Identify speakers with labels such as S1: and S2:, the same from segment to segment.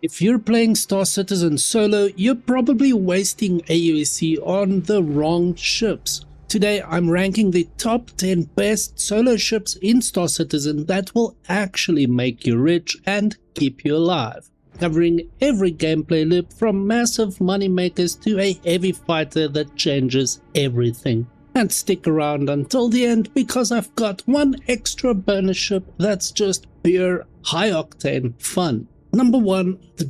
S1: If you're playing Star Citizen solo, you're probably wasting AUEC on the wrong ships. Today I'm ranking the top 10 best solo ships in Star Citizen that will actually make you rich and keep you alive, covering every gameplay loop from massive money makers to a heavy fighter that changes everything. And stick around until the end because I've got one extra bonus ship that's just pure high-octane fun. Number 1, the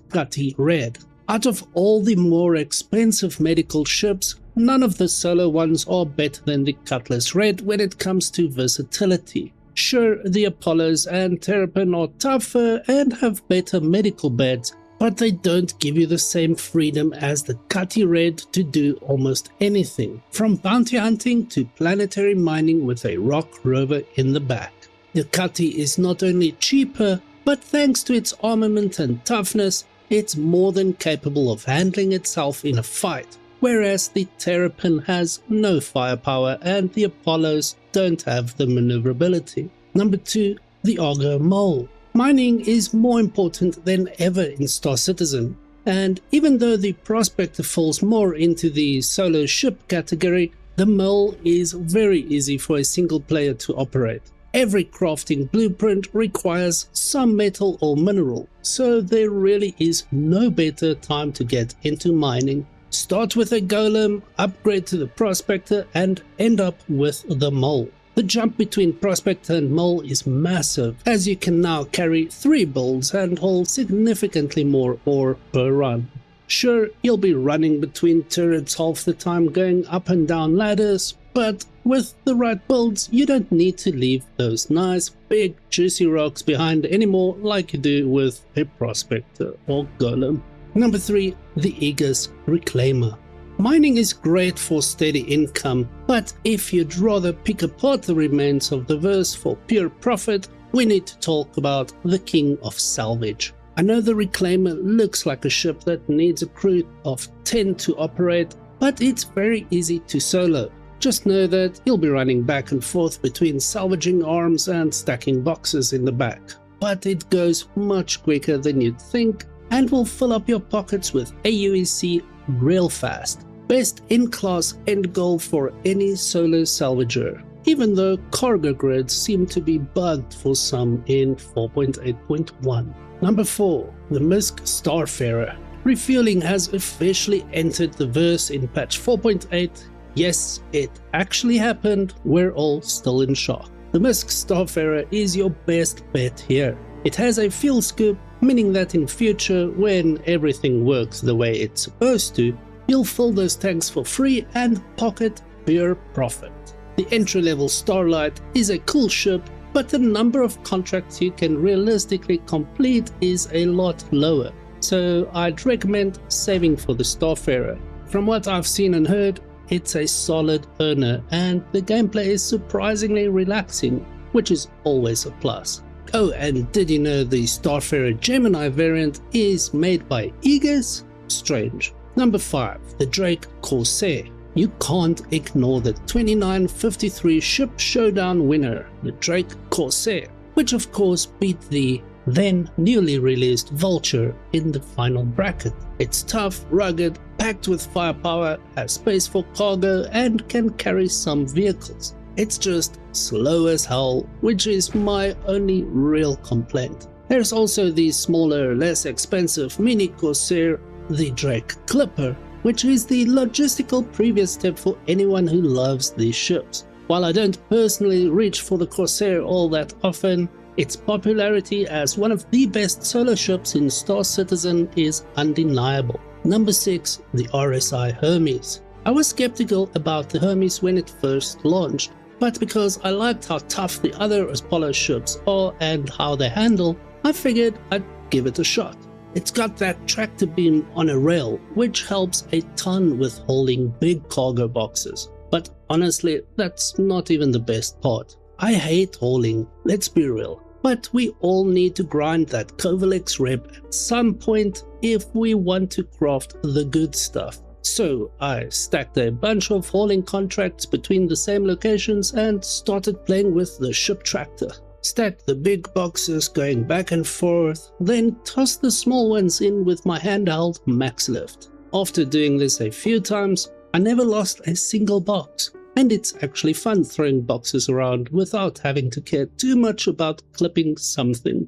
S1: Cutlass Red. Out of all the more expensive medical ships, none of the solo ones are better than the Cutlass Red when it comes to versatility. Sure, the Apollos and Terrapin are tougher and have better medical beds, but they don't give you the same freedom as the Cutlass Red to do almost anything, from bounty hunting to planetary mining with a rock rover in the back. The Cutlass is not only cheaper, but thanks to its armament and toughness, it's more than capable of handling itself in a fight, whereas the Terrapin has no firepower and the Apollos don't have the maneuverability. Number 2, the Argo MOLE. Mining is more important than ever in Star Citizen, and even though the Prospector falls more into the solo ship category, the MOLE is very easy for a single player to operate. Every crafting blueprint requires some metal or mineral, so there really is no better time to get into mining. Start with a golem, upgrade to the Prospector, and end up with the MOLE. The jump between Prospector and MOLE is massive, as you can now carry 3 builds and haul significantly more ore per run. Sure, you'll be running between turrets half the time going up and down ladders, but with the right builds, you don't need to leave those nice big juicy rocks behind anymore like you do with a Prospector or Golem. Number 3, the AEGIS Reclaimer. Mining is great for steady income, but if you'd rather pick apart the remains of the verse for pure profit, we need to talk about the king of salvage. I know the Reclaimer looks like a ship that needs a crew of 10 to operate, but it's very easy to solo. Just know that you'll be running back and forth between salvaging arms and stacking boxes in the back. But it goes much quicker than you'd think and will fill up your pockets with AUEC real fast. Best in-class end goal for any solo salvager, even though cargo grids seem to be bugged for some in 4.8.1. Number 4, the MISC Starfarer. Refueling has officially entered the verse in patch 4.8. Yes, it actually happened, we're all still in shock. The MISC Starfarer is your best bet here. It has a fuel scoop, meaning that in future, when everything works the way it's supposed to, you'll fill those tanks for free and pocket pure profit. The entry-level Starlight is a cool ship, but the number of contracts you can realistically complete is a lot lower, so I'd recommend saving for the Starfarer. From what I've seen and heard, it's a solid earner and the gameplay is surprisingly relaxing, which is always a plus. Oh, and did you know the Starfarer Gemini variant is made by AEGIS? Strange. Number 5, the Drake Corsair. You can't ignore the 2953 ship showdown winner, the Drake Corsair, which of course beat the then newly released Vulture in the final bracket. It's tough, rugged, packed with firepower, has space for cargo and can carry some vehicles. It's just slow as hell, which is my only real complaint. There's also the smaller, less expensive mini Corsair, the Drake Clipper, which is the logistical previous step for anyone who loves these ships. While I don't personally reach for the Corsair all that often, its popularity as one of the best solo ships in Star Citizen is undeniable. Number 6, the RSI Hermes. I was skeptical about the Hermes when it first launched, but because I liked how tough the other Apollo ships are and how they handle, I figured I'd give it a shot. It's got that tractor beam on a rail, which helps a ton with holding big cargo boxes. But honestly, that's not even the best part. I hate hauling, let's be real. But we all need to grind that Kovalex rep at some point if we want to craft the good stuff. So I stacked a bunch of hauling contracts between the same locations and started playing with the ship tractor. Stack the big boxes going back and forth, then toss the small ones in with my handheld max lift. After doing this a few times, I never lost a single box, and it's actually fun throwing boxes around without having to care too much about clipping something.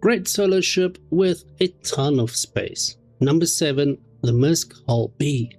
S1: Great solo ship with a ton of space. Number 7. The MISC Hull-B.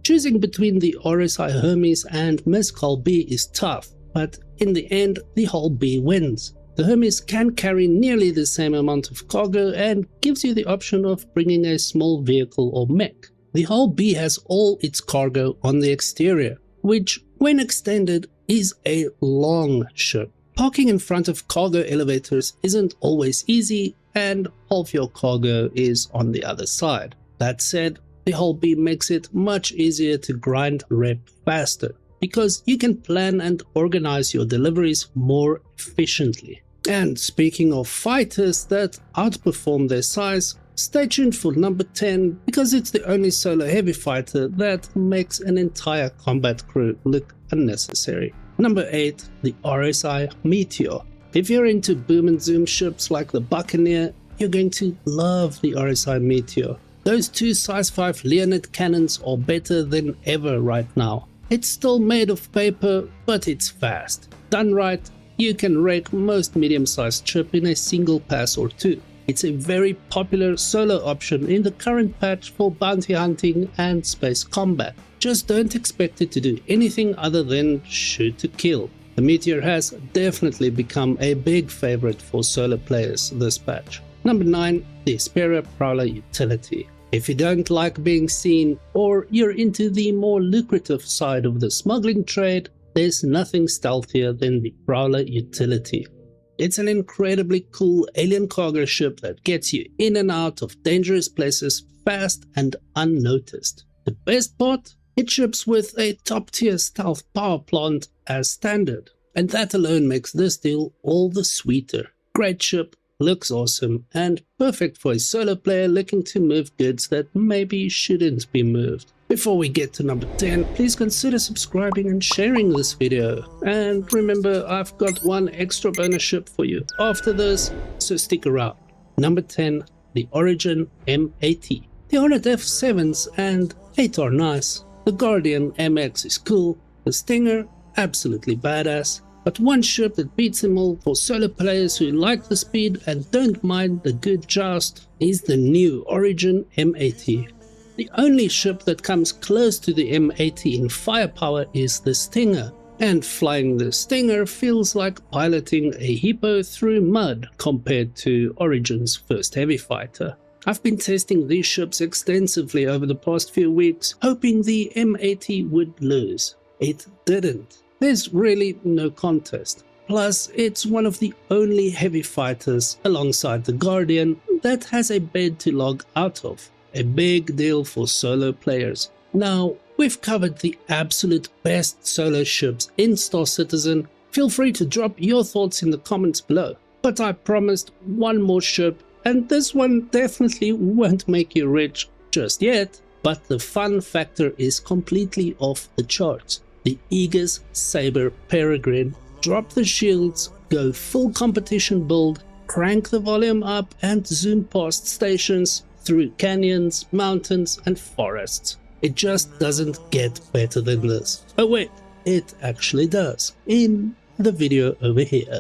S1: Choosing between the RSI Hermes and MISC Hull-B is tough, but in the end the Hull-B wins. The Hermes can carry nearly the same amount of cargo and gives you the option of bringing a small vehicle or mech. The Hull-B has all its cargo on the exterior, which, when extended, is a long ship. Parking in front of cargo elevators isn't always easy, and half your cargo is on the other side. That said, the Hull-B makes it much easier to grind rep faster, because you can plan and organize your deliveries more efficiently. And speaking of fighters that outperform their size, stay tuned for number 10 because it's the only solo heavy fighter that makes an entire combat crew look unnecessary. Number 8. The RSI Meteor. If you're into boom and zoom ships like the Buccaneer, you're going to love the RSI Meteor. Those two size 5 Leonid cannons are better than ever right now. It's still made of paper, but it's fast. Done right, you can rake most medium-sized ship in a single pass or two. It's a very popular solo option in the current patch for bounty hunting and space combat. Just don't expect it to do anything other than shoot to kill. The Meteor has definitely become a big favorite for solo players this patch. Number 9. The Esperia Prowler utility. If you don't like being seen, or you're into the more lucrative side of the smuggling trade, there's nothing stealthier than the Prowler utility. It's an incredibly cool alien cargo ship that gets you in and out of dangerous places fast and unnoticed. The best part? It ships with a top-tier stealth power plant as standard, and that alone makes this deal all the sweeter. Great ship, looks awesome, and perfect for a solo player looking to move goods that maybe shouldn't be moved. Before we get to number 10, please consider subscribing and sharing this video. And remember, I've got one extra bonus ship for you after this, so stick around. Number 10. The Origin M80. The Hornet F7s and 8 are nice. The Guardian MX is cool. The Stinger, absolutely badass. But one ship that beats them all for solo players who like the speed and don't mind the good joust is the new Origin M80. The only ship that comes close to the M80 in firepower is the Stinger, and flying the Stinger feels like piloting a hippo through mud compared to Origin's first heavy fighter. I've been testing these ships extensively over the past few weeks, hoping the M80 would lose. It didn't. There's really no contest. Plus, it's one of the only heavy fighters, alongside the Guardian, that has a bed to log out of. A big deal for solo players. Now, we've covered the absolute best solo ships in Star Citizen. Feel free to drop your thoughts in the comments below. But I promised one more ship, and this one definitely won't make you rich just yet, but the fun factor is completely off the charts. The AEGIS Sabre Peregrine. Drop the shields, go full competition build, crank the volume up and zoom past stations, through canyons, mountains and forests. It just doesn't get better than this. Oh wait, it actually does, in the video over here.